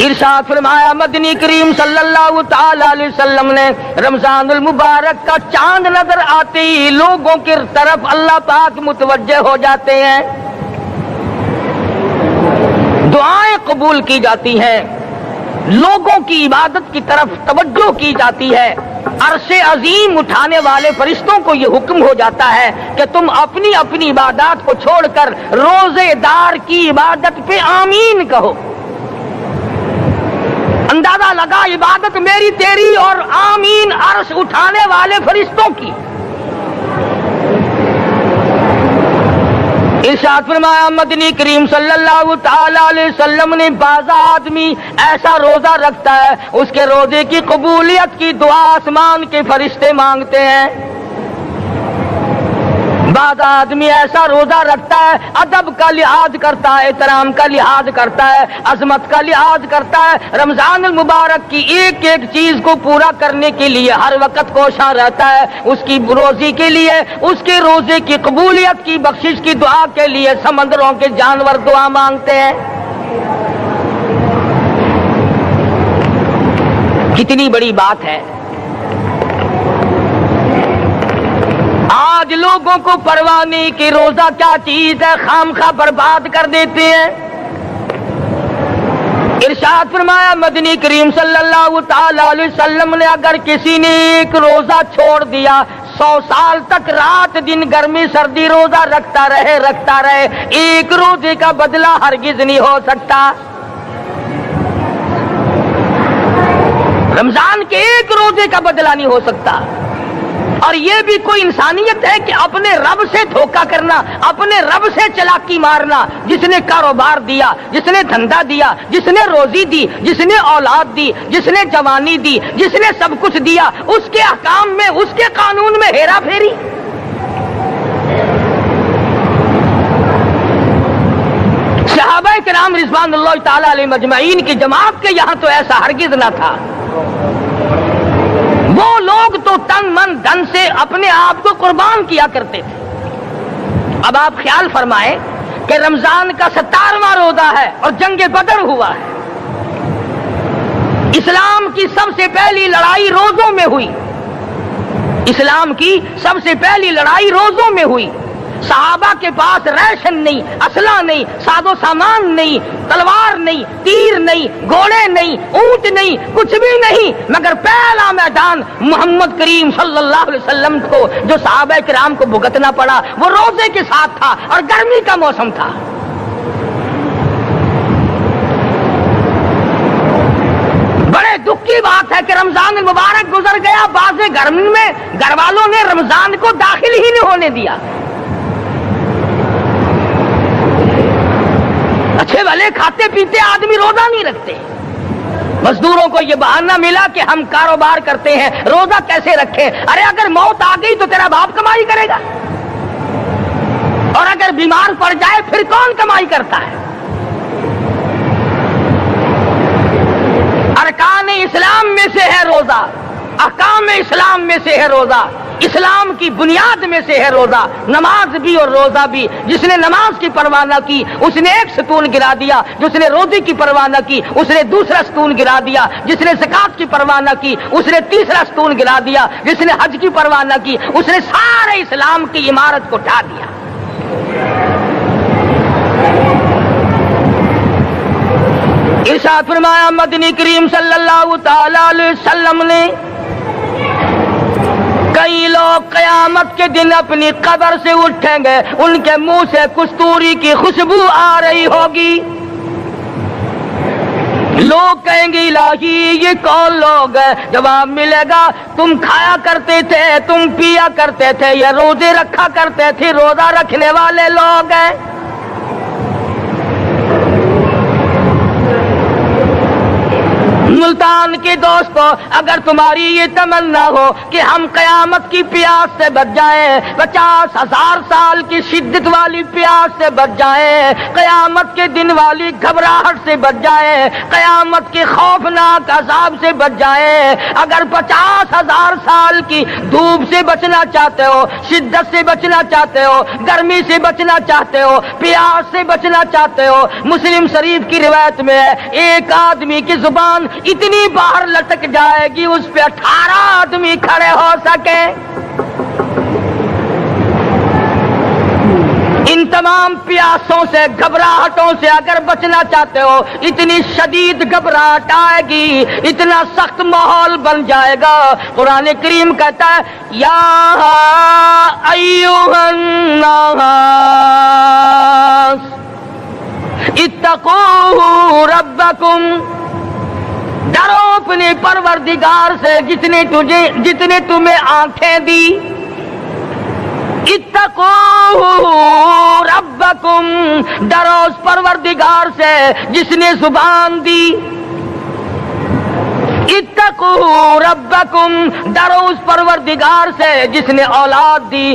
ارشاد فرمایا مدنی کریم صلی اللہ تعالی علیہ وسلم نے رمضان المبارک کا چاند نظر آتے ہی لوگوں کی طرف اللہ پاک متوجہ ہو جاتے ہیں، دعائیں قبول کی جاتی ہیں، لوگوں کی عبادت کی طرف توجہ کی جاتی ہے۔ عرش عظیم اٹھانے والے فرشتوں کو یہ حکم ہو جاتا ہے کہ تم اپنی اپنی عبادات کو چھوڑ کر روزے دار کی عبادت پہ آمین کہو۔ اندازہ لگا عبادت میری تیری اور آمین عرش اٹھانے والے فرشتوں کی۔ ارشاد فرمایا مدنی کریم صلی اللہ تعالی علیہ وسلم نے بعض آدمی ایسا روزہ رکھتا ہے اس کے روزے کی قبولیت کی دعا آسمان کے فرشتے مانگتے ہیں۔ بعض آدمی ایسا روزہ رکھتا ہے، ادب کا لحاظ کرتا ہے، احترام کا لحاظ کرتا ہے، عظمت کا لحاظ کرتا ہے، رمضان المبارک کی ایک ایک چیز کو پورا کرنے کے لیے ہر وقت کوشاں رہتا ہے، اس کی روزی کے لیے، اس کے روزے کی قبولیت کی بخشش کی دعا کے لیے سمندروں کے جانور دعا مانگتے ہیں۔ کتنی بڑی بات ہے۔ آج لوگوں کو پرواہ نہیں کہ روزہ کیا چیز ہے، خام خواہ برباد کر دیتے ہیں۔ ارشاد فرمایا مدنی کریم صلی اللہ تعالی علیہ وسلم نے اگر کسی نے ایک روزہ چھوڑ دیا 100 سال تک رات دن گرمی سردی روزہ رکھتا رہے، ایک روزے کا بدلہ ہرگز نہیں ہو سکتا۔ رمضان کے ایک روزے کا بدلہ نہیں ہو سکتا۔ اور یہ بھی کوئی انسانیت ہے کہ اپنے رب سے دھوکہ کرنا، اپنے رب سے چلاکی مارنا؟ جس نے کاروبار دیا، جس نے دھندا دیا، جس نے روزی دی، جس نے اولاد دی، جس نے جوانی دی، جس نے سب کچھ دیا، اس کے احکام میں، اس کے قانون میں ہیرا پھیری۔ صحابہ کرام رضوان اللہ تعالی علیہ مجمعین کی جماعت کے یہاں تو ایسا ہرگز نہ تھا۔ وہ لوگ تو تن من دھن سے اپنے آپ کو قربان کیا کرتے تھے۔ اب آپ خیال فرمائیں کہ رمضان کا 17واں روزہ ہے اور جنگ بدر ہوا ہے۔ اسلام کی سب سے پہلی لڑائی روزوں میں ہوئی، اسلام کی سب سے پہلی لڑائی روزوں میں ہوئی۔ صحابہ کے پاس ریشن نہیں، اسلحہ نہیں، ساز و سامان نہیں، تلوار نہیں، تیر نہیں، گھوڑے نہیں، اونٹ نہیں، کچھ بھی نہیں، مگر پہلا میدان محمد کریم صلی اللہ علیہ وسلم کو جو صحابہ کرام کو بھگتنا پڑا وہ روزے کے ساتھ تھا اور گرمی کا موسم تھا۔ بڑے دکھ کی بات ہے کہ رمضان المبارک گزر گیا، بعض گھر میں گھر والوں نے رمضان کو داخل ہی نہیں ہونے دیا۔ اچھے بھلے کھاتے پیتے آدمی روزہ نہیں رکھتے، مزدوروں کو یہ بہانہ ملا کہ ہم کاروبار کرتے ہیں، روزہ کیسے رکھیں؟ ارے اگر موت آ گئی تو تیرا باپ کمائی کرے گا، اور اگر بیمار پڑ جائے پھر کون کمائی کرتا ہے؟ ارکان اسلام میں سے ہے روزہ، احکام اسلام میں سے ہے روزہ، اسلام کی بنیاد میں سے ہے روزہ، نماز بھی اور روزہ بھی۔ جس نے نماز کی پرواہ نہ کی اس نے ایک ستون گرا دیا، جس نے روزے کی پرواہ نہ کی اس نے دوسرا ستون گرا دیا، جس نے زکات کی پرواہ نہ کی اس نے تیسرا ستون گرا دیا، جس نے حج کی پرواہ نہ کی اس نے سارے اسلام کی عمارت کو ڈھا دیا۔ ارشاد فرمایا مدنی کریم صلی اللہ تعالی علیہ وسلم نے کئی لوگ قیامت کے دن اپنی قبر سے اٹھیں گے، ان کے منہ سے کستوری کی خوشبو آ رہی ہوگی۔ لوگ کہیں گے الہی یہ کون لوگ ہیں؟ جواب ملے گا تم کھایا کرتے تھے، تم پیا کرتے تھے، یہ روزے رکھا کرتے تھے، روزہ رکھنے والے لوگ ہیں۔ ملتان کے دوستو، اگر تمہاری یہ تمنا ہو کہ ہم قیامت کی پیاس سے بچ جائیں، 50,000 سال کی شدت والی پیاس سے بچ جائیں، قیامت کے دن والی گھبراہٹ سے بچ جائیں، قیامت کے خوفناک عذاب سے بچ جائیں، اگر 50,000 سال کی دھوپ سے بچنا چاہتے ہو، شدت سے بچنا چاہتے ہو، گرمی سے بچنا چاہتے ہو، پیاس سے بچنا چاہتے ہو، مسلم شریف کی روایت میں ہے ایک آدمی کی زبان اتنی باہر لٹک جائے گی اس پہ 18 آدمی کھڑے ہو سکے۔ ان تمام پیاسوں سے، گھبراہٹوں سے اگر بچنا چاہتے ہو، اتنی شدید گھبراہٹ آئے گی، اتنا سخت ماحول بن جائے گا۔ قرآن کریم کہتا ہے یا ایھا الناس اتقوا ربکم، ڈرو اپنے پروردگار سے جتنے تمہیں آنکھیں دی۔ اتقوا ربکم، ڈرو اس پروردگار سے جس نے زبان دی۔ اتقوا ربکم، ڈرو اس پروردگار سے جس نے اولاد دی۔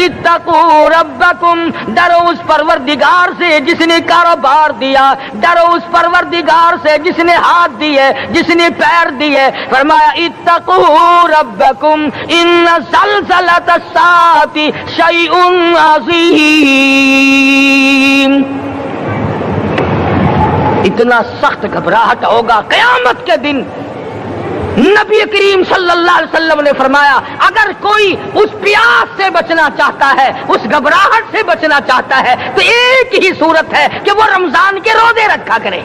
اتقوا ربکم، ڈرو اس پروردگار سے جس نے کاروبار دیا۔ ڈرو اس پروردگار سے جس نے ہاتھ دیے، جس نے پیر دیے۔ فرمایا اتقوا ربکم ان زلزلۃ الساعۃ شیء عظیم۔ اتنا سخت گھبراہٹ ہوگا قیامت کے دن۔ نبی کریم صلی اللہ علیہ وسلم نے فرمایا اگر کوئی اس پیاس سے بچنا چاہتا ہے، اس گھبراہٹ سے بچنا چاہتا ہے، تو ایک ہی صورت ہے کہ وہ رمضان کے روزے رکھا کرے۔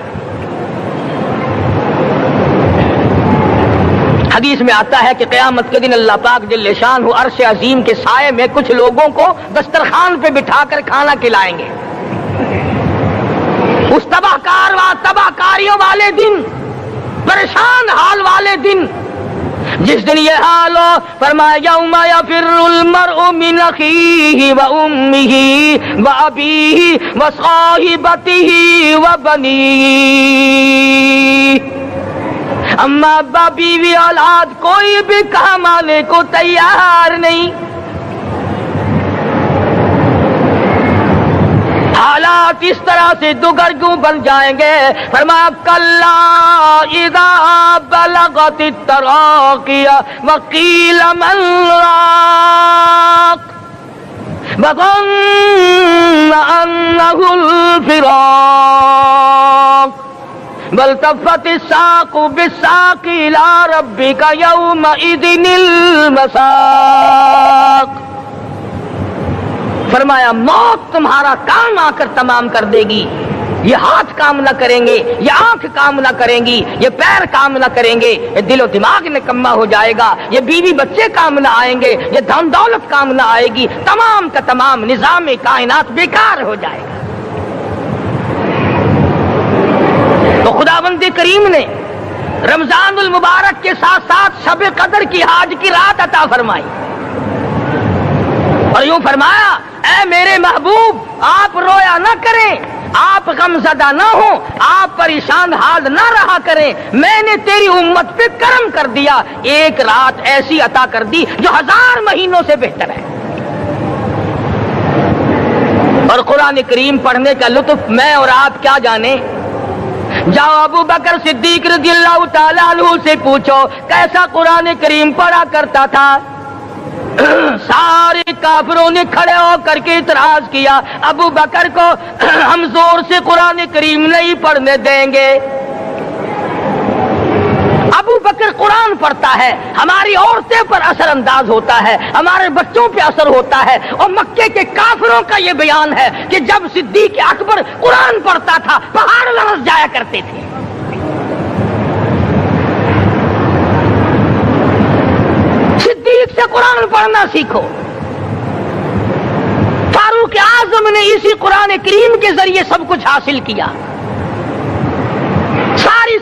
حدیث میں آتا ہے کہ قیامت کے دن اللہ پاک جل شانہ عرش عظیم کے سائے میں کچھ لوگوں کو دسترخوان پہ بٹھا کر کھانا کھلائیں گے۔ اس تباہ کاریوں والے دن، پریشان حال والے دن، جس دن یہ حال ہو، فرمایا یوم یفر المرء من اخیہ و امہ و ابیہ و صاحبتہ و بنیہ، اما ابا بیوی اولاد کوئی بھی کام آنے کو تیار نہیں۔ حالات اس طرح سے دگرگوں بن جائیں گے۔ فرمایا کلا اذا بلغت التراقی وقیل من راق وظن انہ الفراق والتفت الساق بالساق الى ربک یومئذ المساق۔ فرمایا موت تمہارا کام آ کر تمام کر دے گی۔ یہ ہاتھ کام نہ کریں گے، یہ آنکھ کام نہ کریں گی، یہ پیر کام نہ کریں گے، یہ دل و دماغ نکما ہو جائے گا، یہ بیوی بچے کام نہ آئیں گے، یہ دھن دولت کام نہ آئے گی، تمام کا تمام نظام کائنات بیکار ہو جائے گا۔ تو خداوند کریم نے رمضان المبارک کے ساتھ ساتھ شب قدر کی حاج کی رات عطا فرمائی اور یوں فرمایا اے میرے محبوب آپ رویا نہ کریں، آپ غم زدہ نہ ہوں، آپ پریشان حال نہ رہا کریں، میں نے تیری امت پہ کرم کر دیا، ایک رات ایسی عطا کر دی جو 1000 مہینوں سے بہتر ہے۔ اور قرآن کریم پڑھنے کا لطف میں اور آپ کیا جانے۔ جاؤ ابو بکر صدیق رضی اللہ تعالیٰ عنہ سے پوچھو کیسا قرآن کریم پڑھا کرتا تھا۔ سارے کافروں نے کھڑے ہو کر کے اعتراض کیا ابو بکر کو ہم زور سے قرآن کریم نہیں پڑھنے دیں گے۔ ابو بکر قرآن پڑھتا ہے، ہماری عورتیں پر اثر انداز ہوتا ہے، ہمارے بچوں پہ اثر ہوتا ہے، اور مکے کے کافروں کا یہ بیان ہے کہ جب صدیق اکبر قرآن پڑھتا تھا پہاڑ لرز جایا کرتے تھے۔ صدیق سے قرآن پڑھنا سیکھو۔ فاروق اعظم نے اسی قرآن کریم کے ذریعے سب کچھ حاصل کیا۔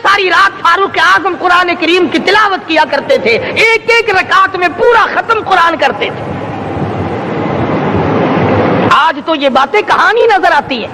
ساری رات فاروق اعظم قرآن کریم کی تلاوت کیا کرتے تھے، ایک ایک رکعت میں پورا ختم قرآن کرتے تھے۔ آج تو یہ باتیں کہانی نظر آتی ہیں۔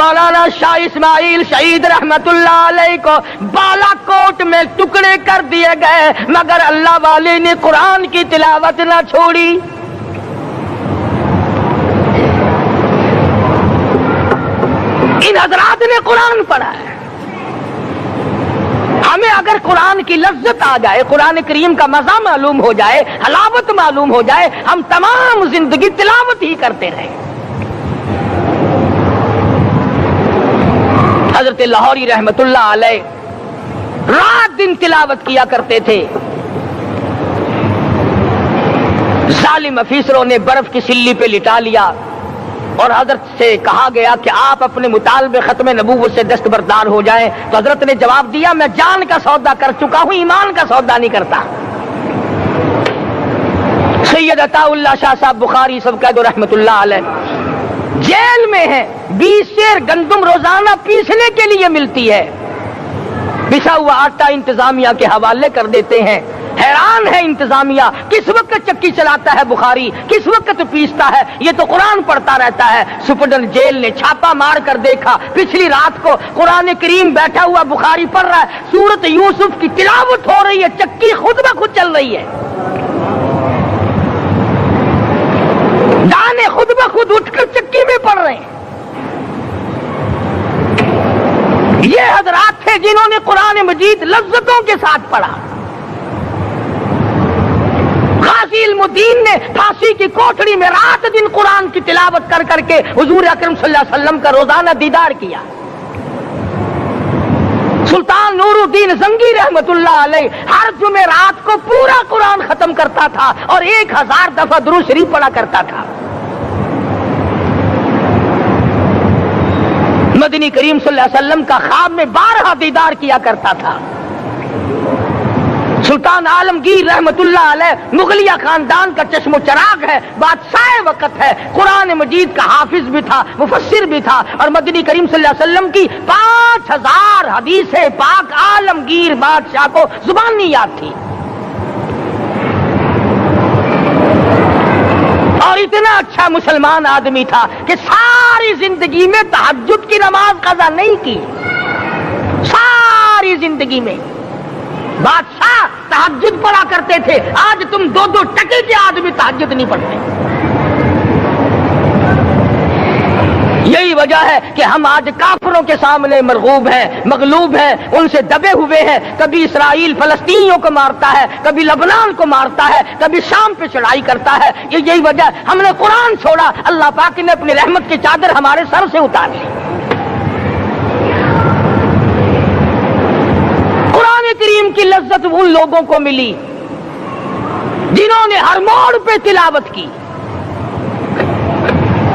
مولانا شاہ اسماعیل شہید رحمت اللہ علیہ کو بالا کوٹ میں ٹکڑے کر دیے گئے، مگر اللہ والے نے قرآن کی تلاوت نہ چھوڑی۔ ان حضرات نے قرآن پڑھا ہے۔ ہمیں اگر قرآن کی لذت آ جائے، قرآن کریم کا مزہ معلوم ہو جائے، حلاوت معلوم ہو جائے، ہم تمام زندگی تلاوت ہی کرتے رہیں۔ حضرت لاہوری رحمت اللہ علیہ رات دن تلاوت کیا کرتے تھے۔ ظالم افیسروں نے برف کی سلی پہ لٹا لیا اور حضرت سے کہا گیا کہ آپ اپنے مطالبے ختم نبوت سے دستبردار ہو جائیں، تو حضرت نے جواب دیا میں جان کا سودا کر چکا ہوں، ایمان کا سودا نہیں کرتا۔ سید عطا اللہ شاہ صاحب بخاری سب قید رحمت اللہ علیہ جیل میں ہے، 20 سیر گندم روزانہ پیسنے کے لیے ملتی ہے، پسا ہوا آٹا انتظامیہ کے حوالے کر دیتے ہیں۔ حیران ہے انتظامیہ، کس وقت چکی چلاتا ہے بخاری، کس وقت پیستا ہے، یہ تو قرآن پڑھتا رہتا ہے۔ سپرڈنٹ جیل نے چھاپا مار کر دیکھا، پچھلی رات کو قرآن کریم بیٹھا ہوا بخاری پڑھ رہا ہے، سورت یوسف کی تلاوت ہو رہی ہے، چکی خود بخود چل رہی ہے، دانے خود بخود اٹھ کر چکی میں پڑھ رہے ہیں۔ یہ حضرات تھے جنہوں نے قرآن مجید لذتوں کے ساتھ پڑھا۔ غازی علم الدین نے پھانسی کی کوٹڑی میں رات دن قرآن کی تلاوت کر کر کے حضور اکرم صلی اللہ علیہ وسلم کا روزانہ دیدار کیا۔ سلطان نور الدین زنگی رحمت اللہ علیہ ہر جمعرات کو پورا قرآن ختم کرتا تھا اور 1000 دفعہ درود شریف پڑھا کرتا تھا۔ مدنی کریم صلی اللہ علیہ وسلم کا خواب میں 12 دیدار کیا کرتا تھا۔ سلطان عالمگیر رحمت اللہ علیہ مغلیہ خاندان کا چشم و چراغ ہے، بادشاہ وقت ہے، قرآن مجید کا حافظ بھی تھا، مفسر بھی تھا، اور مدنی کریم صلی اللہ علیہ وسلم کی 5000 حدیث پاک عالمگیر بادشاہ کو زبانی یاد تھی۔ اور اتنا اچھا مسلمان آدمی تھا کہ ساری زندگی میں تہجد کی نماز قضا نہیں کی، ساری زندگی میں۔ بادشاہ تہجد پڑھا کرتے تھے، آج تم 2 ٹکے کے آدمی تہجد نہیں پڑھتے۔ یہی وجہ ہے کہ ہم آج کافروں کے سامنے مرغوب ہیں، مغلوب ہیں، ان سے دبے ہوئے ہیں۔ کبھی اسرائیل فلسطینیوں کو مارتا ہے، کبھی لبنان کو مارتا ہے، کبھی شام پہ چڑھائی کرتا ہے۔ یہی وجہ ہے ہم نے قرآن چھوڑا، اللہ پاک نے اپنی رحمت کی چادر ہمارے سر سے اتار لی۔ قرآن کریم کی لذت ان لوگوں کو ملی جنہوں نے ہر موڑ پہ تلاوت کی۔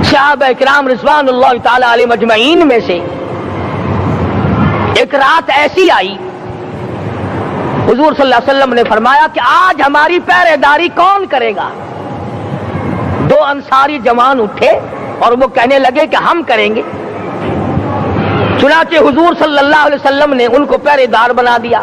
صحابہ کرام رضوان اللہ تعالی علیہ مجمعین میں سے ایک رات ایسی آئی، حضور صلی اللہ علیہ وسلم نے فرمایا کہ آج ہماری پہرے داری کون کرے گا؟ 2 انصاری جوان اٹھے اور وہ کہنے لگے کہ ہم کریں گے۔ چنانچہ حضور صلی اللہ علیہ وسلم نے ان کو پہرے دار بنا دیا۔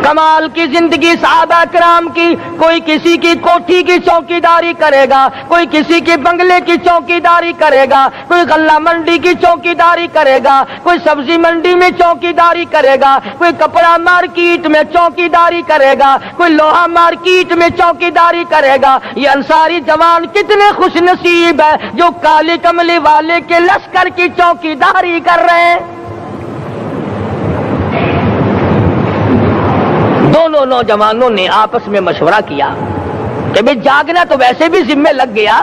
کمال کی زندگی صحابہ کرام کی، کوئی کسی کی کوٹھی کی چوکی داری کرے گا، کوئی کسی کے بنگلے کی چوکی داری کرے گا، کوئی غلہ منڈی کی چوکی داری کرے گا، کوئی سبزی منڈی میں چوکی داری کرے گا، کوئی کپڑا مارکیٹ میں چوکی داری کرے گا، کوئی لوہا مارکیٹ میں چوکی داری کرے گا۔ یہ انصاری جوان کتنے خوش نصیب ہے جو کالی کملی والے کے لشکر کی چوکی داری کر رہے ہیں۔ دونوں نوجوانوں نے آپس میں مشورہ کیا کہ بھئی جاگنا تو ویسے بھی ذمہ لگ گیا،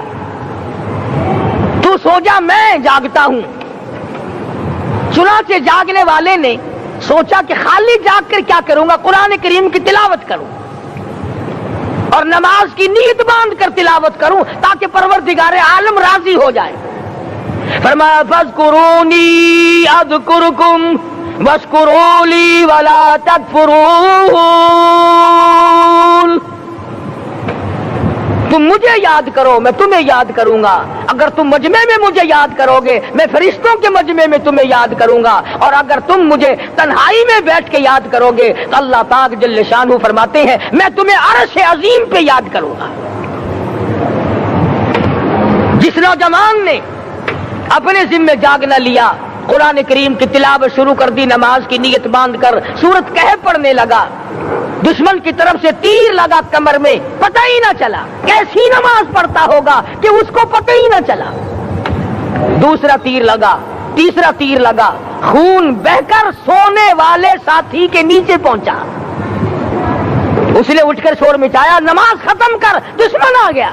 تو سو جا میں جاگتا ہوں۔ چنانچہ جاگنے والے نے سوچا کہ خالی جاگ کر کیا کروں گا، قرآن کریم کی تلاوت کروں اور نماز کی نیت باندھ کر تلاوت کروں تاکہ پروردگار عالم راضی ہو جائے۔ فرمایا فاذکرونی اذکرکم واشکروا لی ولا تکفرون، تم مجھے یاد کرو میں تمہیں یاد کروں گا، اگر تم مجمع میں مجھے یاد کرو گے میں فرشتوں کے مجمع میں تمہیں یاد کروں گا، اور اگر تم مجھے تنہائی میں بیٹھ کے یاد کرو گے تو اللہ پاک جل شانہ فرماتے ہیں میں تمہیں عرش عظیم پہ یاد کروں گا۔ جس نوجوان نے اپنے ذمے جاگ نہ لیا، قرآن کریم کی تلاوت شروع کر دی، نماز کی نیت باندھ کر سورت کہف پڑھنے لگا، دشمن کی طرف سے تیر لگا کمر میں، پتہ ہی نہ چلا، کیسی نماز پڑھتا ہوگا کہ اس کو پتہ ہی نہ چلا، دوسرا تیر لگا، تیسرا تیر لگا، خون بہ کر سونے والے ساتھی کے نیچے پہنچا، اس نے اٹھ کر شور مچایا، نماز ختم کر، دشمن آ گیا۔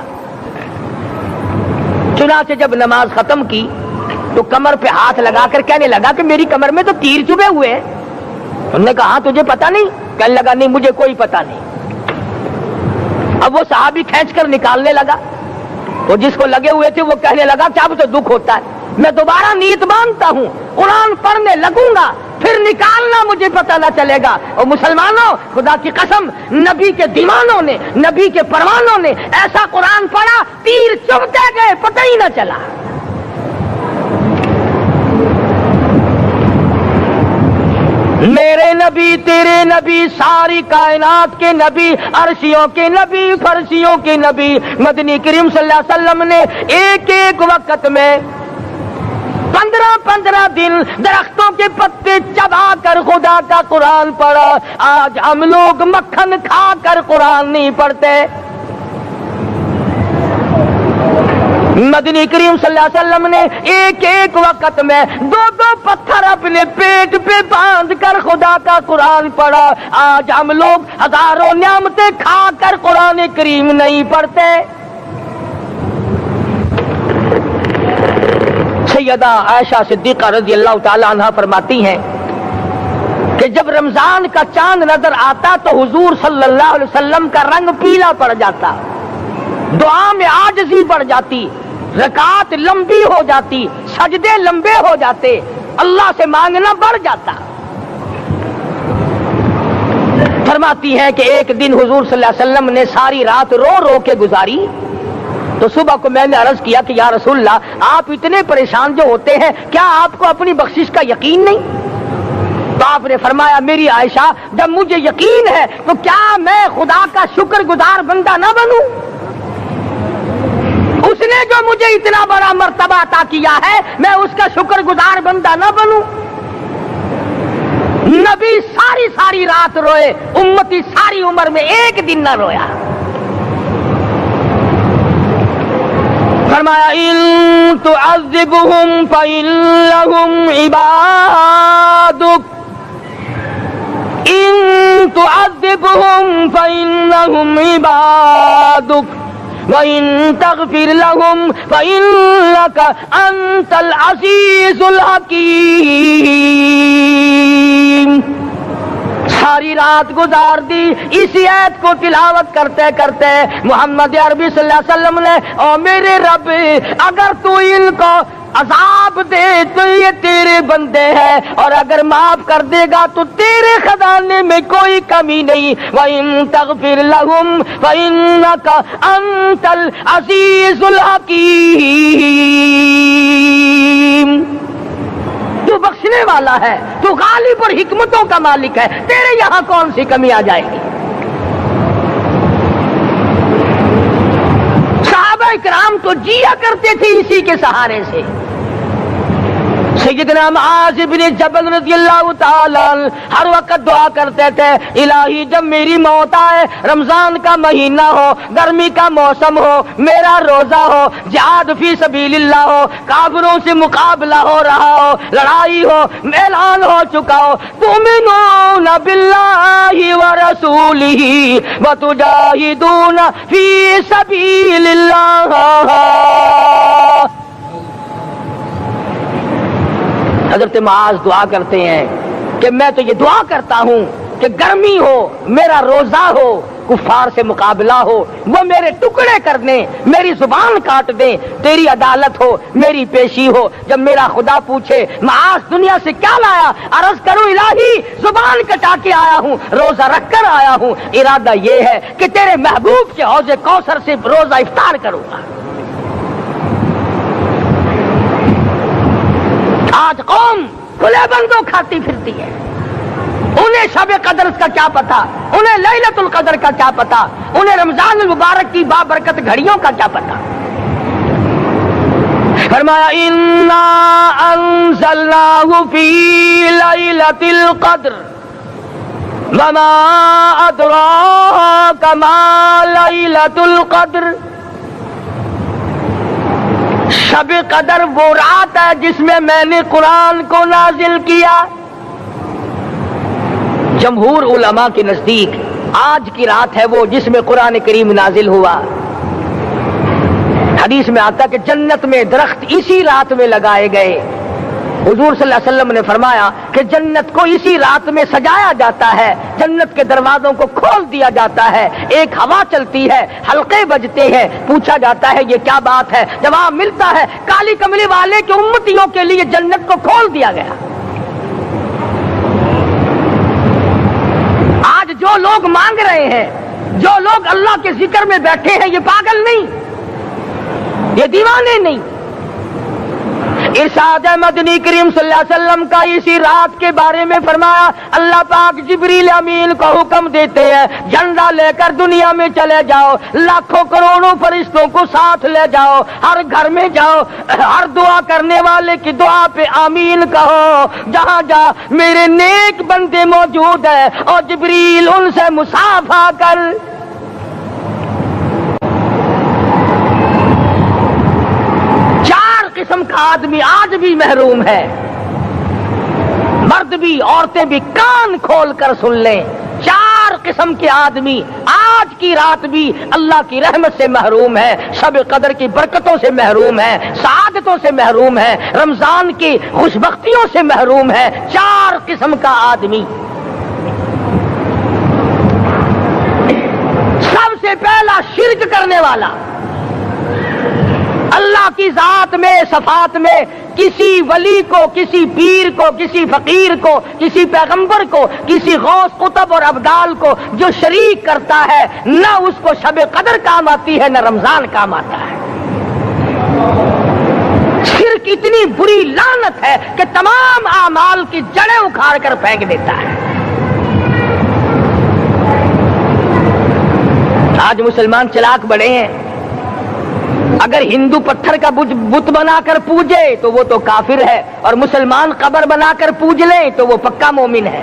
چنانچہ جب نماز ختم کی تو کمر پہ ہاتھ لگا کر کہنے لگا کہ میری کمر میں تو تیر چبھے ہوئے ہیں۔ انہوں نے کہا تجھے پتا نہیں؟ کہنے لگا نہیں مجھے کوئی پتا نہیں۔ اب وہ صحابی کھینچ کر نکالنے لگا، وہ جس کو لگے ہوئے تھے وہ کہنے لگا کہ اب تو دکھ ہوتا ہے، میں دوبارہ نیت باندھتا ہوں، قرآن پڑھنے لگوں گا، پھر نکالنا مجھے پتہ نہ چلے گا۔ اور مسلمانوں، خدا کی قسم، نبی کے دیوانوں نے، نبی کے پروانوں نے ایسا قرآن پڑھا، تیر چبھتے گئے، پتہ ہی نہ چلا۔ میرے نبی، تیرے نبی، ساری کائنات کے نبی، عرشیوں کے نبی، فرشیوں کے نبی، مدنی کریم صلی اللہ علیہ وسلم نے ایک ایک وقت میں 15 دن درختوں کے پتے چبا کر خدا کا قرآن پڑھا۔ آج ہم لوگ مکھن کھا کر قرآن نہیں پڑھتے۔ مدنی کریم صلی اللہ علیہ وسلم نے ایک ایک وقت میں 2 پتھر اپنے پیٹ پہ باندھ کر خدا کا قرآن پڑھا۔ آج ہم لوگ ہزاروں نعمتیں کھا کر قرآن کریم نہیں پڑھتے۔ سیدہ عائشہ صدیقہ رضی اللہ تعالی عنہا فرماتی ہیں کہ جب رمضان کا چاند نظر آتا تو حضور صلی اللہ علیہ وسلم کا رنگ پیلا پڑ جاتا، دعا میں عاجزی بڑھ جاتی، رکعت لمبی ہو جاتی، سجدے لمبے ہو جاتے، اللہ سے مانگنا بڑھ جاتا۔ فرماتی ہے کہ ایک دن حضور صلی اللہ علیہ وسلم نے ساری رات رو رو کے گزاری، تو صبح کو میں نے عرض کیا کہ یا رسول اللہ، آپ اتنے پریشان جو ہوتے ہیں، کیا آپ کو اپنی بخشش کا یقین نہیں؟ تو آپ نے فرمایا میری عائشہ، جب مجھے یقین ہے تو کیا میں خدا کا شکر گزار بندہ نہ بنوں؟ اس نے جو مجھے اتنا بڑا مرتبہ عطا کیا ہے، میں اس کا شکر گزار بندہ نہ بنوں؟ نبی ساری رات روئے، امتی ساری عمر میں ایک دن نہ رویا۔ فرمایا ان تعذبهم فإنهم عبادك، ان تعذبهم فإنهم عبادك وَإِن تَغْفِرْ لَهُمْ فَإِنَّكَ أَنْتَ الْعَزِيزُ الْحَكِيمُ۔ ساری رات گزار دی اسی آیت کو تلاوت کرتے کرتے محمد عربی صلی اللہ علیہ وسلم نے، او میرے رب، اگر تو ان کو عذاب دے تو یہ تیرے بندے ہیں، اور اگر معاف کر دے گا تو تیرے خزانے میں کوئی کمی نہیں۔ وَإِن تَغْفِرْ لَهُمْ فَإِنَّكَ أَنْتَ الْعَزِيزُ الْحَكِيمُ۔ تو بخشنے والا ہے، تو غالب اور حکمتوں کا مالک ہے، تیرے یہاں کون سی کمی آ جائے گی؟ صحابہ کرام تو جیا کرتے تھے اسی کے سہارے سے۔ سیدنا معاذ بن جبل رضی اللہ تعالی عنہ ہر وقت دعا کرتے تھے، الہی جب میری موت آئے، رمضان کا مہینہ ہو، گرمی کا موسم ہو، میرا روزہ ہو، جہاد فی سبیل اللہ ہو، کافروں سے مقابلہ ہو رہا ہو، لڑائی ہو، اعلان ہو چکا ہو، تؤمنون باللہ ورسولہ وتجاہدون فی سبیل اللہ۔ حضرت معاذ دعا کرتے ہیں کہ میں تو یہ دعا کرتا ہوں کہ گرمی ہو، میرا روزہ ہو، کفار سے مقابلہ ہو، وہ میرے ٹکڑے کر دیں، میری زبان کاٹ دیں، تیری عدالت ہو، میری پیشی ہو۔ جب میرا خدا پوچھے معاذ دنیا سے کیا لایا، عرض کروں الہی زبان کٹا کے آیا ہوں، روزہ رکھ کر آیا ہوں، ارادہ یہ ہے کہ تیرے محبوب کے حوض کوثر سے روزہ افطار کروں گا۔ آج قوم کھلے بندوں کھاتی پھرتی ہے، انہیں شب قدر کا کیا پتا، انہیں لیلۃ القدر کا کیا پتا، انہیں رمضان المبارک کی بابرکت گھڑیوں کا کیا پتا۔ فرمایا انا انزلناہ فی لیلۃ القدر وما ادراک ما لیلۃ القدر. شب قدر وہ رات ہے جس میں نے قرآن کو نازل کیا. جمہور علماء کے نزدیک آج کی رات ہے وہ جس میں قرآن کریم نازل ہوا. حدیث میں آتا کہ جنت میں درخت اسی رات میں لگائے گئے. حضور صلی اللہ علیہ وسلم نے فرمایا کہ جنت کو اسی رات میں سجایا جاتا ہے, جنت کے دروازوں کو کھول دیا جاتا ہے, ایک ہوا چلتی ہے, حلقے بجتے ہیں, پوچھا جاتا ہے یہ کیا بات ہے, جواب ملتا ہے کالی کملی والے کے امتیوں کے لیے جنت کو کھول دیا گیا. آج جو لوگ مانگ رہے ہیں, جو لوگ اللہ کے ذکر میں بیٹھے ہیں, یہ پاگل نہیں, یہ دیوانے نہیں. ارشاد مدنی کریم صلی اللہ علیہ وسلم کا اسی رات کے بارے میں فرمایا, اللہ پاک جبریل امین کو حکم دیتے ہیں جھنڈا لے کر دنیا میں چلے جاؤ, لاکھوں کروڑوں فرشتوں کو ساتھ لے جاؤ, ہر گھر میں جاؤ, ہر دعا کرنے والے کی دعا پہ آمین کہو, جہاں جا میرے نیک بندے موجود ہیں اور جبریل ان سے مصافحہ کر. قسم کا آدمی آج بھی محروم ہے, مرد بھی عورتیں بھی کان کھول کر سن لیں. 4 قسم کے آدمی آج کی رات بھی اللہ کی رحمت سے محروم ہے, شب قدر کی برکتوں سے محروم ہے, سعادتوں سے محروم ہے, رمضان کی خوشبختیوں سے محروم ہے. 4 قسم کا آدمی. سب سے پہلا شرک کرنے والا, اللہ کی ذات میں صفات میں کسی ولی کو, کسی پیر کو, کسی فقیر کو, کسی پیغمبر کو, کسی غوث قطب اور ابدال کو جو شریک کرتا ہے, نہ اس کو شب قدر کام آتی ہے, نہ رمضان کام آتا ہے. شرک اتنی بری لعنت ہے کہ تمام اعمال کی جڑیں اکھاڑ کر پھینک دیتا ہے. آج مسلمان چلاک بڑے ہیں, اگر ہندو پتھر کا بت بنا کر پوجے تو وہ تو کافر ہے, اور مسلمان قبر بنا کر پوج لیں تو وہ پکا مومن ہے.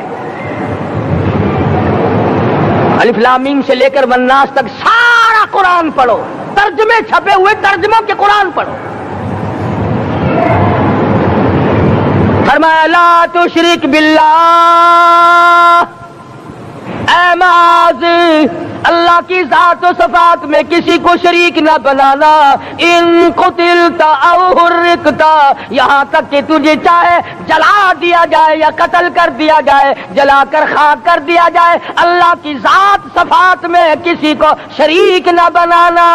الف لام میم سے لے کر والناس تک سارا قرآن پڑھو, ترجمے چھپے ہوئے ترجموں کے قرآن پڑھو. فرمایا لا تشرک باللہ, اے معاذ اللہ کی ذات و صفات میں کسی کو شریک نہ بنانا. ان قتلت او حرقت, یہاں تک کہ تجھے چاہے جلا دیا جائے یا قتل کر دیا جائے, جلا کر خاک کر دیا جائے, اللہ کی ذات صفات میں کسی کو شریک نہ بنانا.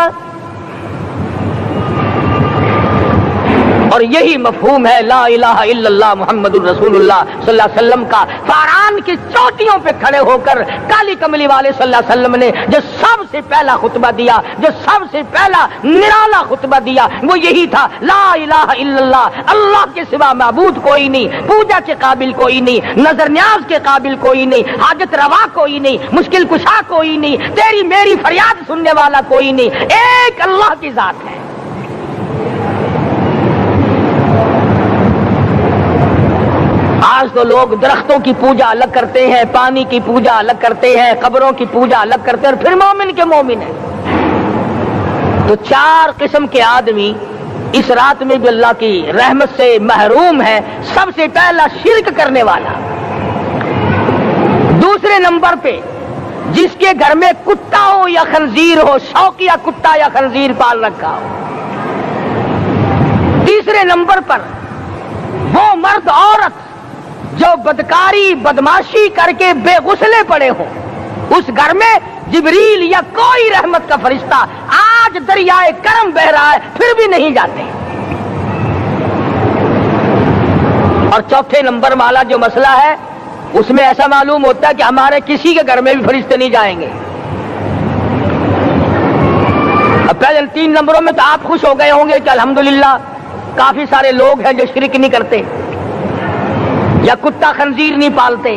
اور یہی مفہوم ہے لا الہ الا اللہ محمد الرسول اللہ صلی اللہ علیہ وسلم کا. فاران کی چوٹیوں پہ کھڑے ہو کر کالی کملی والے صلی اللہ علیہ وسلم نے جو سب سے پہلا خطبہ دیا, جو سب سے پہلا نرالا خطبہ دیا, وہ یہی تھا لا الہ الا اللہ, اللہ کے سوا معبود کوئی نہیں, پوجا کے قابل کوئی نہیں, نظر نیاز کے قابل کوئی نہیں, حاجت روا کوئی نہیں, مشکل کشا کوئی نہیں, تیری میری فریاد سننے والا کوئی نہیں, ایک اللہ کی ذات ہے. آج تو لوگ درختوں کی پوجا الگ کرتے ہیں, پانی کی پوجا الگ کرتے ہیں, قبروں کی پوجا الگ کرتے ہیں, اور پھر مومن کے مومن ہیں. تو 4 قسم کے آدمی اس رات میں بھی اللہ کی رحمت سے محروم ہے. سب سے پہلا شرک کرنے والا. دوسرے نمبر پہ جس کے گھر میں کتا ہو یا خنزیر ہو, شوقیہ کتا یا خنزیر پال رکھا ہو. تیسرے نمبر پر وہ مرد عورت جو بدکاری بدماشی کر کے بے غسلے پڑے ہوں, اس گھر میں جبریل یا کوئی رحمت کا فرشتہ آج دریائے کرم بہ رہا ہے پھر بھی نہیں جاتے. اور چوتھے نمبر والا جو مسئلہ ہے اس میں ایسا معلوم ہوتا ہے کہ ہمارے کسی کے گھر میں بھی فرشتے نہیں جائیں گے. اب پہلے 3 نمبروں میں تو آپ خوش ہو گئے ہوں گے کہ الحمدللہ کافی سارے لوگ ہیں جو شرک نہیں کرتے یا کتا خنزیر نہیں پالتے.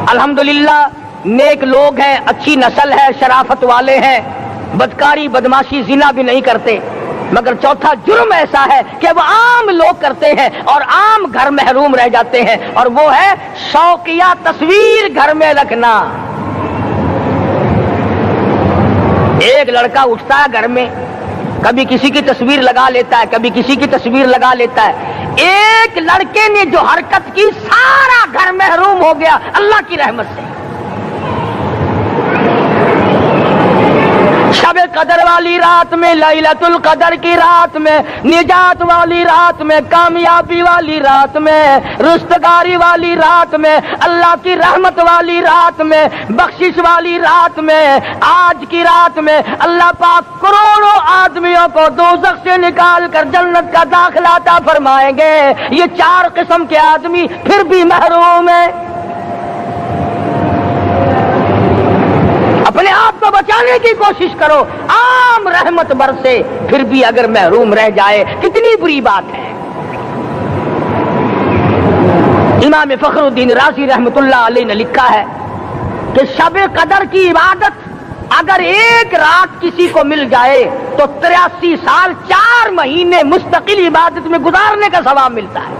الحمدللہ نیک لوگ ہیں, اچھی نسل ہے, شرافت والے ہیں, بدکاری بدماشی زنا بھی نہیں کرتے. مگر چوتھا جرم ایسا ہے کہ وہ عام لوگ کرتے ہیں اور عام گھر محروم رہ جاتے ہیں، اور وہ ہے شوقیہ تصویر گھر میں رکھنا۔ ایک لڑکا اٹھتا ہے گھر میں، کبھی کسی کی تصویر لگا لیتا ہے، کبھی کسی کی تصویر لگا لیتا ہے۔ ایک لڑکے نے جو حرکت کی سارا گھر محروم ہو گیا اللہ کی رحمت سے۔ شب قدر والی رات میں، لیلۃ القدر کی رات میں، نجات والی رات میں، کامیابی والی رات میں، رستگاری والی رات میں، اللہ کی رحمت والی رات میں، بخشش والی رات میں، آج کی رات میں اللہ پاک کروڑوں آدمیوں کو دوزخ سے نکال کر جنت کا داخلہ عطا فرمائیں گے۔ یہ 4 قسم کے آدمی پھر بھی محروم ہیں۔ اپنے آپ کو بچانے کی کوشش کرو، عام رحمت برسے پھر بھی اگر محروم رہ جائے کتنی بری بات ہے۔ امام فخر الدین رازی رحمت اللہ علیہ نے لکھا ہے کہ شب قدر کی عبادت اگر ایک رات کسی کو مل جائے تو 83 سال 4 مہینے مستقل عبادت میں گزارنے کا ثواب ملتا ہے۔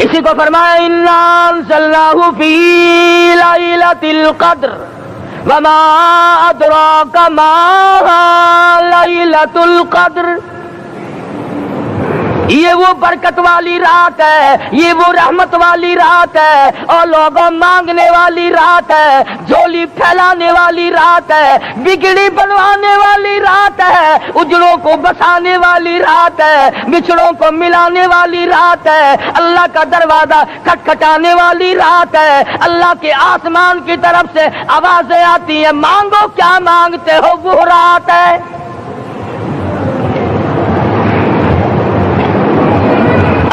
اسی کو فرمایا اِنَّا أَنزَلْنَاهُ فِي لَيْلَةِ الْقَدْرِ وَمَا أَدْرَاكَ مَا لَيْلَةُ الْقَدْرِ۔ یہ وہ برکت والی رات ہے، یہ وہ رحمت والی رات ہے، اور لوگوں مانگنے والی رات ہے، جھولی پھیلانے والی رات ہے، بگڑی بنوانے والی رات ہے، اجڑوں کو بسانے والی رات ہے، بچھڑوں کو ملانے والی رات ہے، اللہ کا دروازہ کھٹکھٹانے والی رات ہے، اللہ کے آسمان کی طرف سے آوازیں آتی ہیں مانگو کیا مانگتے ہو، وہ رات ہے۔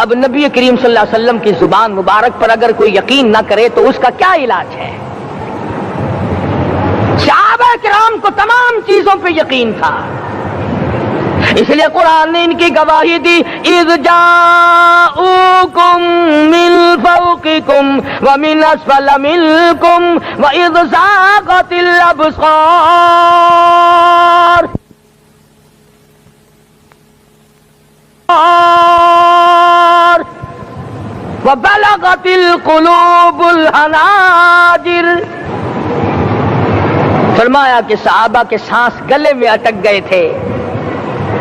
اب نبی کریم صلی اللہ علیہ وسلم کی زبان مبارک پر اگر کوئی یقین نہ کرے تو اس کا کیا علاج ہے؟ صحابہ کرام کو تمام چیزوں پہ یقین تھا، اس لیے قرآن نے ان کی گواہی دی اذ جاءوکم من فوقکم ومن اسفل منکم واذ زاغت الابصار وبلغت القلوب الحناجر۔ فرمایا کہ صحابہ کے سانس گلے میں اٹک گئے تھے،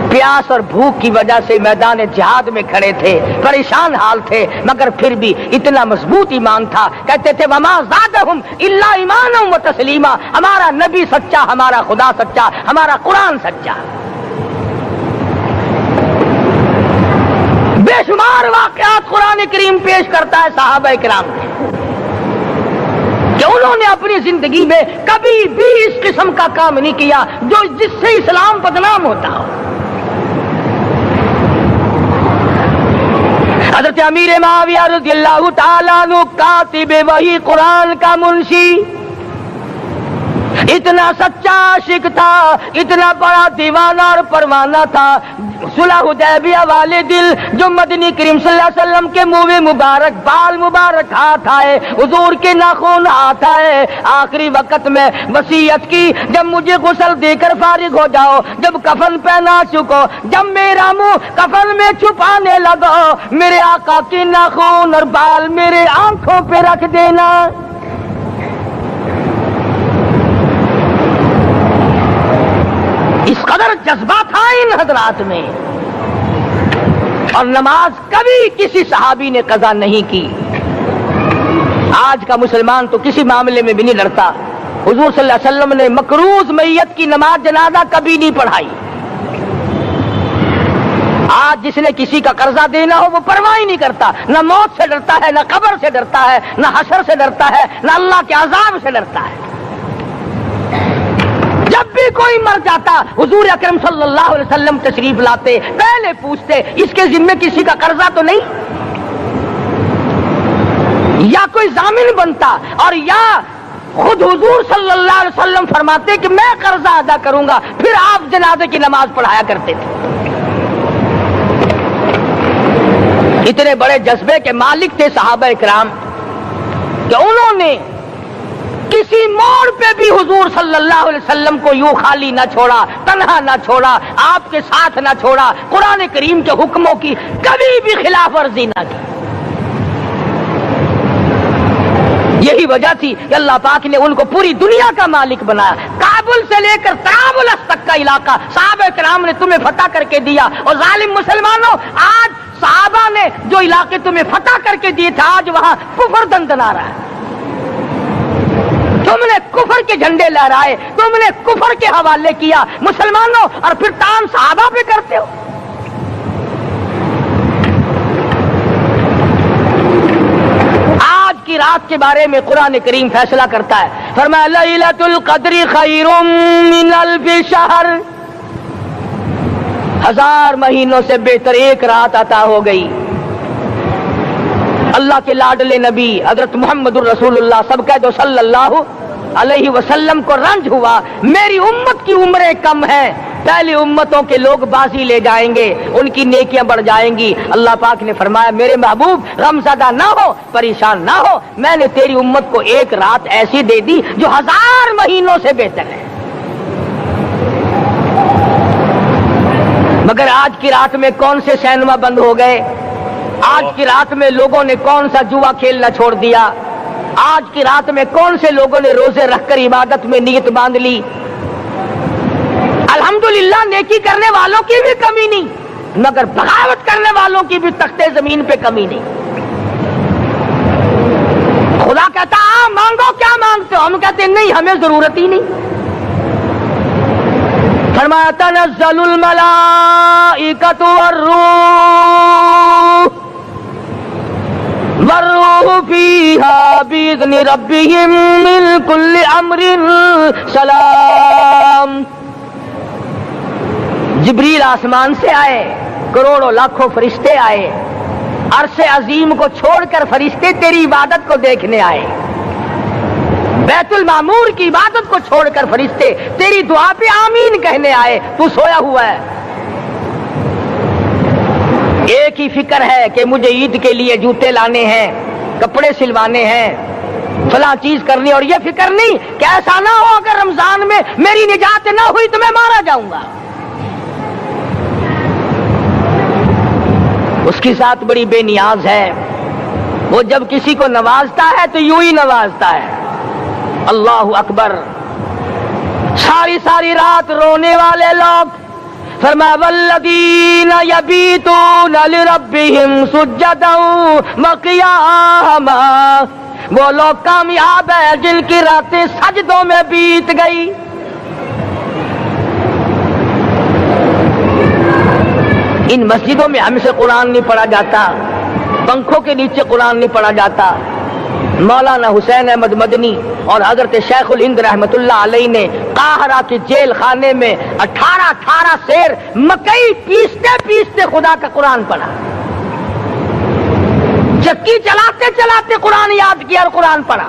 پیاس اور بھوک کی وجہ سے میدان جہاد میں کھڑے تھے، پریشان حال تھے، مگر پھر بھی اتنا مضبوط ایمان تھا، کہتے تھے وما زادہم الا ایمانا و تسلیما، ہمارا نبی سچا، ہمارا خدا سچا، ہمارا قرآن سچا۔ بے شمار واقعات قرآن کریم پیش کرتا ہے صحابہ کرام کے کہ انہوں نے اپنی زندگی میں کبھی بھی اس قسم کا کام نہیں کیا جو جس سے اسلام بدنام ہوتا ہو۔ حضرت امیر معاویہ رضی اللہ تعالیٰ عنہ کاتب وحی قرآن کا منشی، اتنا سچا عاشق تھا، اتنا بڑا دیوانہ اور پروانہ تھا، صلح حدیبیہ والے دل جو مدنی کریم صلی اللہ علیہ وسلم کے منہ مبارک، بال مبارک ہاتھ آئے، حضور کے ناخن ہاتھ آئے، آخری وقت میں وصیت کی جب مجھے غسل دے کر فارغ ہو جاؤ، جب کفن پہنا چکو، جب میرا منہ کفن میں چھپانے لگو، میرے آقا کے ناخن اور بال میرے آنکھوں پہ رکھ دینا۔ اس قدر جذبہ تھا ان حضرات میں، اور نماز کبھی کسی صحابی نے قضا نہیں کی۔ آج کا مسلمان تو کسی معاملے میں بھی نہیں لڑتا، حضور صلی اللہ علیہ وسلم نے مکروز میت کی نماز جنازہ کبھی نہیں پڑھائی۔ آج جس نے کسی کا قرضہ دینا ہو وہ پرواہ ہی نہیں کرتا، نہ موت سے ڈرتا ہے، نہ قبر سے ڈرتا ہے، نہ حشر سے ڈرتا ہے، نہ اللہ کے عذاب سے ڈرتا ہے۔ جب بھی کوئی مر جاتا حضور اکرم صلی اللہ علیہ وسلم تشریف لاتے، پہلے پوچھتے اس کے ذمے کسی کا قرضہ تو نہیں، یا کوئی ضامن بنتا، اور یا خود حضور صلی اللہ علیہ وسلم فرماتے کہ میں قرضہ ادا کروں گا، پھر آپ جنازے کی نماز پڑھایا کرتے تھے۔ اتنے بڑے جذبے کے مالک تھے صحابہ کرام کہ انہوں نے کسی موڑ پہ بھی حضور صلی اللہ علیہ وسلم کو یوں خالی نہ چھوڑا، تنہا نہ چھوڑا، آپ کے ساتھ نہ چھوڑا، قرآن کریم کے حکموں کی کبھی بھی خلاف ورزی نہ کی۔ یہی وجہ تھی کہ اللہ پاک نے ان کو پوری دنیا کا مالک بنایا۔ کابل سے لے کر طرابلس تک کا علاقہ صحابہ کرام نے تمہیں فتح کر کے دیا، اور ظالم مسلمانوں آج صحابہ نے جو علاقے تمہیں فتح کر کے دیے تھے آج وہاں کفر دندنا رہا ہے۔ تم نے کفر کے جھنڈے لہرائے، تم نے کفر کے حوالے کیا مسلمانوں، اور پھر تان صحابہ پہ کرتے ہو۔ آج کی رات کے بارے میں قرآن کریم فیصلہ کرتا ہے، فرمایا لیلۃ القدر خیر من الف شہر، 1000 مہینوں سے بہتر ایک رات عطا ہو گئی۔ اللہ کے لاڈلے نبی حضرت محمد الرسول اللہ سب کہہ دو صلی اللہ علیہ وسلم کو رنج ہوا، میری امت کی عمریں کم ہیں، پہلی امتوں کے لوگ بازی لے جائیں گے، ان کی نیکیاں بڑھ جائیں گی۔ اللہ پاک نے فرمایا میرے محبوب غمزدہ نہ ہو، پریشان نہ ہو، میں نے تیری امت کو ایک رات ایسی دے دی جو 1000 مہینوں سے بہتر ہے۔ مگر آج کی رات میں کون سے سینما بند ہو گئے؟ آج کی رات میں لوگوں نے کون سا جوا کھیلنا چھوڑ دیا؟ آج کی رات میں کون سے لوگوں نے روزے رکھ کر عبادت میں نیت باندھ لی؟ الحمدللہ نیکی کرنے والوں کی بھی کمی نہیں، مگر بغاوت کرنے والوں کی بھی تختے زمین پہ کمی نہیں۔ خدا کہتا مانگو کیا مانگتے ہو، ہم کہتے ہیں نہیں ہمیں ضرورت ہی نہیں۔ فرمایا تنزل الملائکۃ والروح فیہا بإذن ربہم من کل امر سلام۔ جبریل آسمان سے آئے، کروڑوں لاکھوں فرشتے آئے، عرش عظیم کو چھوڑ کر فرشتے تیری عبادت کو دیکھنے آئے، بیت المعمور کی عبادت کو چھوڑ کر فرشتے تیری دعا پہ آمین کہنے آئے، تو سویا ہوا ہے۔ ایک ہی فکر ہے کہ مجھے عید کے لیے جوتے لانے ہیں، کپڑے سلوانے ہیں، فلاں چیز کرنی، اور یہ فکر نہیں کہ ایسا نہ ہو اگر رمضان میں میری نجات نہ ہوئی تو میں مارا جاؤں گا۔ اس کی ذات بڑی بے نیاز ہے، وہ جب کسی کو نوازتا ہے تو یوں ہی نوازتا ہے۔ اللہ اکبر۔ ساری ساری رات رونے والے لوگ، فرمایا والذین یبیتون لربہم سجدا وقیاما، وہ لوگ کامیاب ہیں جن کی راتیں سجدوں میں بیت گئی۔ ان مسجدوں میں ہم سے قرآن نہیں پڑھا جاتا، پنکھوں کے نیچے قرآن نہیں پڑھا جاتا۔ مولانا حسین احمد مدنی اور حضرت شیخ الہند رحمت اللہ علیہ نے قاہرہ کے جیل خانے میں 18 سیر مکئی پیستے پیستے خدا کا قرآن پڑھا، چکی چلاتے چلاتے قرآن یاد کیا اور قرآن پڑھا۔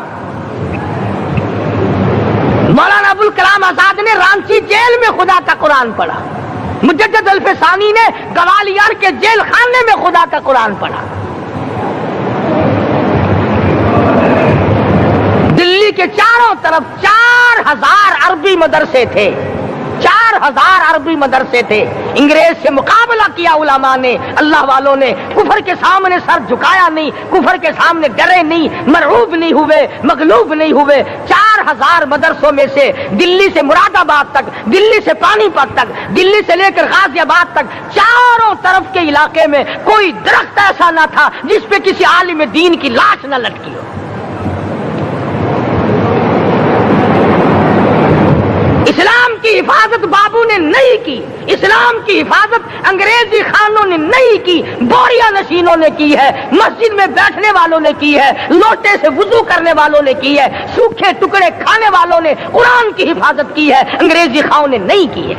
مولانا ابوالکلام آزاد نے رانچی جیل میں خدا کا قرآن پڑھا، مجدد الفسانی نے گوالیار کے جیل خانے میں خدا کا قرآن پڑھا۔ دلی کے چاروں طرف 4000 عربی مدرسے تھے، 4000 عربی مدرسے تھے۔ انگریز سے مقابلہ کیا علماء نے، اللہ والوں نے، کفر کے سامنے سر جھکایا نہیں، کفر کے سامنے ڈرے نہیں، مرعوب نہیں ہوئے، مغلوب نہیں ہوئے۔ 4000 مدرسوں میں سے دلی سے مراد آباد تک، دلی سے پانی پت تک، دلی سے لے کر غازی آباد تک، چاروں طرف کے علاقے میں کوئی درخت ایسا نہ تھا جس پہ کسی عالم دین کی لاش نہ لٹکی ہو۔ اسلام کی حفاظت بابو نے نہیں کی، اسلام کی حفاظت انگریزی خانوں نے نہیں کی، بوریا نشینوں نے کی ہے، مسجد میں بیٹھنے والوں نے کی ہے، لوٹے سے وضو کرنے والوں نے کی ہے، سوکھے ٹکڑے کھانے والوں نے قرآن کی حفاظت کی ہے، انگریزی خانوں نے نہیں کی ہے۔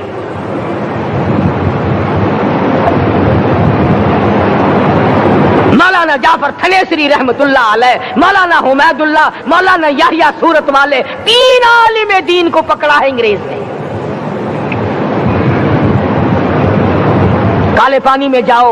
مولانا جعفر تھنیسری رحمت اللہ علیہ، مولانا حمید اللہ، مولانا یحییٰ صورت والے، 3 عالم دین کو پکڑا ہے انگریز نے۔ کالے پانی میں جاؤ،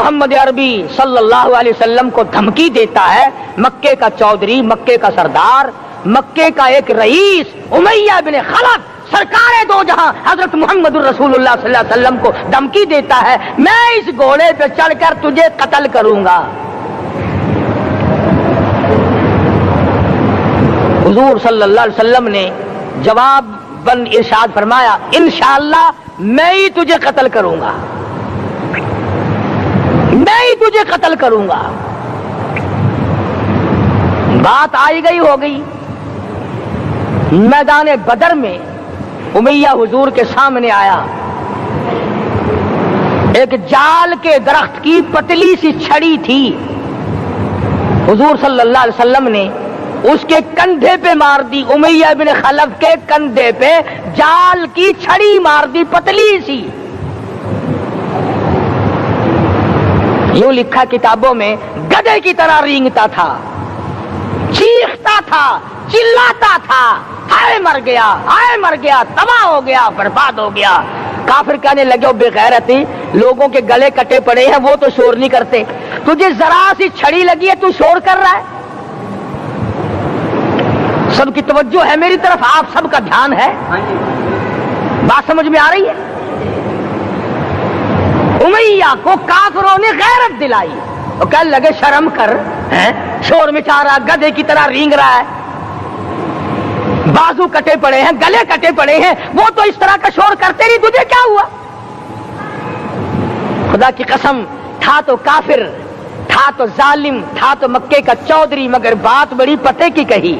محمد عربی صلی اللہ علیہ وسلم کو دھمکی دیتا ہے، مکے کا چودھری، مکے کا سردار، مکے کا ایک رئیس امیہ بن خلف سرکار دو جہاں حضرت محمد الرسول اللہ صلی اللہ علیہ وسلم کو دھمکی دیتا ہے، میں اس گھوڑے پہ چڑھ کر تجھے قتل کروں گا۔ حضور صلی اللہ علیہ وسلم نے جواب بن ارشاد فرمایا، انشاءاللہ میں ہی تجھے قتل کروں گا، میں ہی تجھے قتل کروں گا۔ بات آئی گئی ہو گئی۔ میدان بدر میں امیہ حضور کے سامنے آیا، ایک جال کے درخت کی پتلی سی چھڑی تھی، حضور صلی اللہ علیہ وسلم نے اس کے کندھے پہ مار دی، امیہ بن خلف کے کندھے پہ جال کی چھڑی مار دی پتلی سی۔ یوں لکھا کتابوں میں، گدھے کی طرح رینگتا تھا، چیختا تھا، چلاتا تھا، ہائے مر گیا، ہائے مر گیا، تباہ ہو گیا، برباد ہو گیا۔ کافر کہنے لگے، بے غیرتی، لوگوں کے گلے کٹے پڑے ہیں، وہ تو شور نہیں کرتے، تجھے ذرا سی چھڑی لگی ہے، تو شور کر رہا ہے۔ سب کی توجہ ہے میری طرف، آپ سب کا دھیان ہے، بات سمجھ میں آ رہی ہے؟ امیہ کو کافروں نے غیرت دلائی، وہ کہنے لگے شرم کر، شور مچا رہا، گدھے کی طرح رینگ رہا ہے، بازو کٹے پڑے ہیں، گلے کٹے پڑے ہیں، وہ تو اس طرح کا شور کرتے نہیں، تجھے کیا ہوا؟ خدا کی قسم، تھا تو کافر، تھا تو ظالم، تھا تو مکے کا چودھری، مگر بات بڑی پتے کی کہی،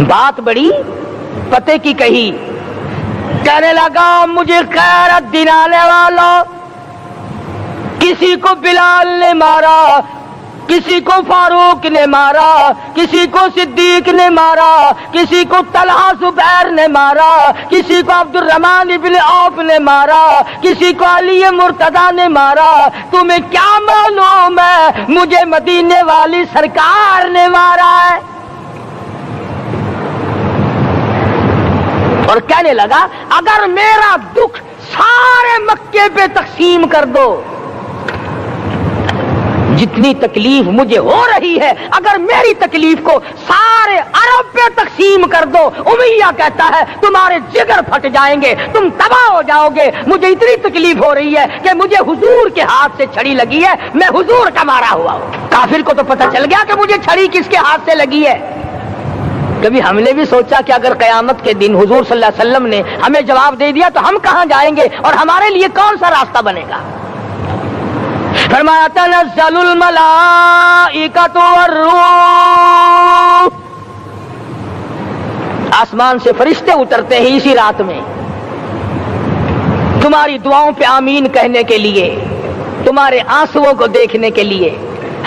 بات بڑی پتے کی کہی۔ کہنے لگا، مجھے غیرت دلانے والا، کسی کو بلال نے مارا، کسی کو فاروق نے مارا، کسی کو صدیق نے مارا، کسی کو طلحہ زبیر نے مارا، کسی کو عبد الرحمن ابن عوف نے مارا، کسی کو علی مرتضی نے مارا، تمہیں کیا معلوم ہے مجھے مدینے والی سرکار نے مارا ہے؟ اور کہنے لگا، اگر میرا دکھ سارے مکے پہ تقسیم کر دو، جتنی تکلیف مجھے ہو رہی ہے، اگر میری تکلیف کو سارے عرب پہ تقسیم کر دو، امیہ کہتا ہے تمہارے جگر پھٹ جائیں گے، تم تباہ ہو جاؤ گے، مجھے اتنی تکلیف ہو رہی ہے کہ مجھے حضور کے ہاتھ سے چھڑی لگی ہے، میں حضور کا مارا ہوا ہوں۔ کافر کو تو پتہ چل گیا کہ مجھے چھڑی کس کے ہاتھ سے لگی ہے۔ کبھی ہم نے بھی سوچا کہ اگر قیامت کے دن حضور صلی اللہ علیہ وسلم نے ہمیں جواب دے دیا تو ہم کہاں جائیں گے اور ہمارے لیے کون سا راستہ بنے گا؟ فرمایا، تنزل الملائکۃ والروح، آسمان سے فرشتے اترتے ہیں اسی رات میں، تمہاری دعاؤں پہ آمین کہنے کے لیے، تمہارے آنسوؤں کو دیکھنے کے لیے۔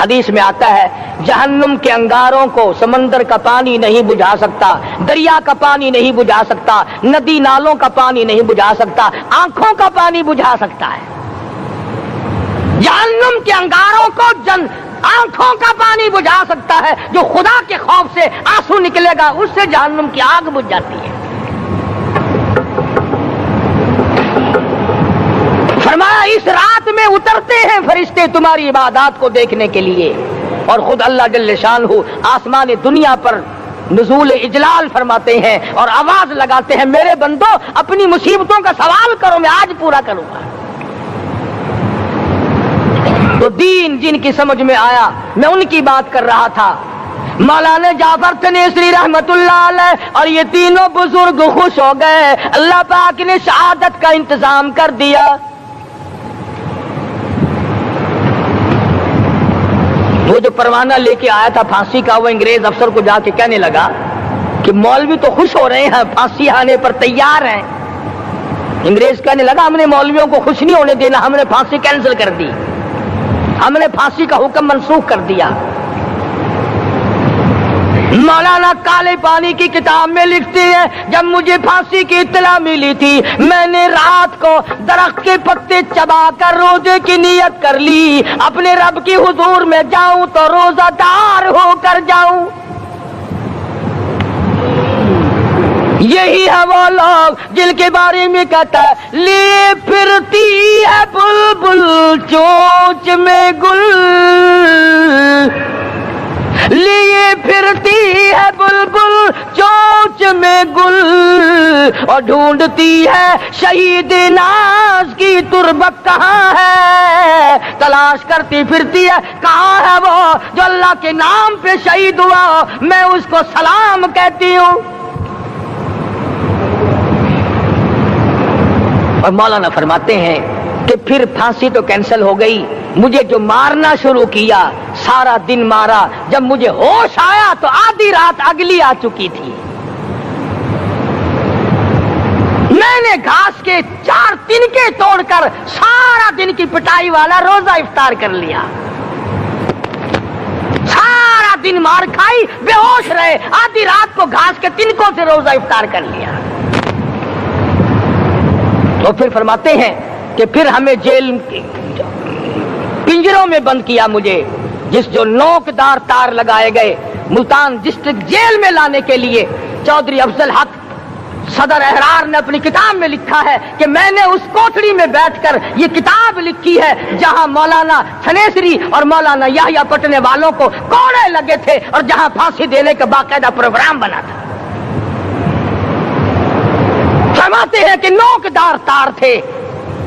حدیث میں آتا ہے، جہنم کے انگاروں کو سمندر کا پانی نہیں بجھا سکتا، دریا کا پانی نہیں بجھا سکتا، ندی نالوں کا پانی نہیں بجھا سکتا، آنکھوں کا پانی بجھا سکتا ہے۔ جہنم کے انگاروں کو آنکھوں کا پانی بجھا سکتا ہے، جو خدا کے خوف سے آنسو نکلے گا اس سے جہنم کی آگ بجھ جاتی ہے۔ فرمایا، اس رات میں اترتے ہیں فرشتے تمہاری عبادات کو دیکھنے کے لیے، اور خود اللہ جل شانہ آسمان دنیا پر نزول اجلال فرماتے ہیں اور آواز لگاتے ہیں، میرے بندو اپنی مصیبتوں کا سوال کرو، میں آج پورا کروں گا۔ تو دین جن کی سمجھ میں آیا، میں ان کی بات کر رہا تھا، مولانا جعفر تنیسری رحمت اللہ علیہ اور یہ تینوں بزرگ خوش ہو گئے، اللہ پاک نے شہادت کا انتظام کر دیا۔ وہ جو پروانہ لے کے آیا تھا پھانسی کا، وہ انگریز افسر کو جا کے کہنے لگا کہ مولوی تو خوش ہو رہے ہیں، پھانسی آنے پر تیار ہیں۔ انگریز کہنے لگا، ہم نے مولویوں کو خوش نہیں ہونے دینا، ہم نے پھانسی کینسل کر دی، ہم نے پھانسی کا حکم منسوخ کر دیا۔ مولانا کالے پانی کی کتاب میں لکھتے ہیں، جب مجھے پھانسی کی اطلاع ملی تھی، میں نے رات کو درخت کے پتے چبا کر روزے کی نیت کر لی، اپنے رب کی حضور میں جاؤں تو روزہ دار ہو کر جاؤں۔ یہی ہے وہ لوگ جن کے بارے میں کہتا ہے، لیے پھرتی ہے بلبل میں گل لیے پھرتی ہے بلبل چونچ میں گل، اور ڈھونڈتی ہے شہید ناز کی تربت کہاں ہے، تلاش کرتی پھرتی ہے کہاں ہے وہ جو اللہ کے نام پہ شہید ہوا، میں اس کو سلام کہتی ہوں۔ اور مولانا فرماتے ہیں کہ پھر پھانسی تو کینسل ہو گئی، مجھے جو مارنا شروع کیا سارا دن مارا، جب مجھے ہوش آیا تو آدھی رات اگلی آ چکی تھی۔ میں نے گھاس کے 4 تنکے توڑ کر سارا دن کی پٹائی والا روزہ افطار کر لیا، سارا دن مار کھائی، بے ہوش رہے، آدھی رات کو گھاس کے تنکوں سے روزہ افطار کر لیا۔ تو پھر فرماتے ہیں کہ پھر ہمیں جیل پنجروں میں بند کیا، مجھے جس جو نوکدار تار لگائے گئے ملتان ڈسٹرکٹ جیل میں لانے کے لیے۔ چودھری افضل حق صدر احرار نے اپنی کتاب میں لکھا ہے کہ میں نے اس کوٹڑی میں بیٹھ کر یہ کتاب لکھی ہے جہاں مولانا تھنیسری اور مولانا یحییٰ پٹنے والوں کو کوڑے لگے تھے اور جہاں پھانسی دینے کا باقاعدہ پروگرام بنا تھا۔ فرماتے ہیں کہ نوکدار تار تھے،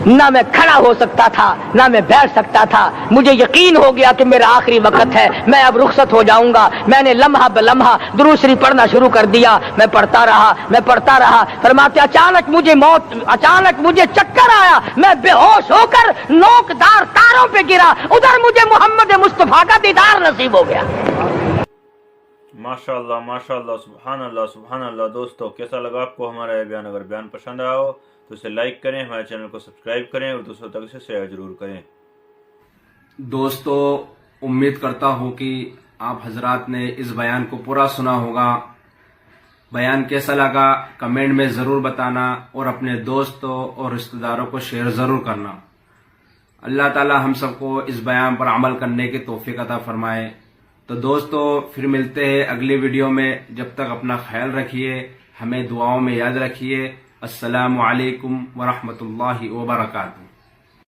نہ میں کھڑا ہو سکتا تھا نہ میں بیٹھ سکتا تھا۔ مجھے یقین ہو گیا کہ میرا آخری وقت ہے، میں اب رخصت ہو جاؤں گا۔ میں نے لمحہ بلمحہ درود شریف پڑھنا شروع کر دیا، میں پڑھتا رہا۔ فرماتے اچانک مجھے چکر آیا، میں بے ہوش ہو کر نوکدار تاروں پہ گرا، ادھر مجھے محمد مصطفیٰ کا دیدار نصیب ہو گیا۔ ماشاءاللہ ماشاءاللہ، سبحان اللہ سبحان اللہ۔ دوستو کیسا لگا آپ کو ہمارا یہ بیان؟ اگر بیان پسند آیا ہو تو اسے لائک کریں، ہمارے چینل کو سبسکرائب کریں اور دوستوں تک اسے شیئر ضرور کریں۔ دوستو امید کرتا ہوں کہ آپ حضرات نے اس بیان کو پورا سنا ہوگا۔ بیان کیسا لگا کمنٹ میں ضرور بتانا اور اپنے دوستوں اور رشتہ داروں کو شیئر ضرور کرنا۔ اللہ تعالی ہم سب کو اس بیان پر عمل کرنے کی توفیق عطا فرمائے۔ تو دوستو پھر ملتے ہیں اگلی ویڈیو میں، جب تک اپنا خیال رکھیے، ہمیں دعاؤں میں یاد رکھیے۔ السلام علیکم ورحمۃ اللہ وبرکاتہ۔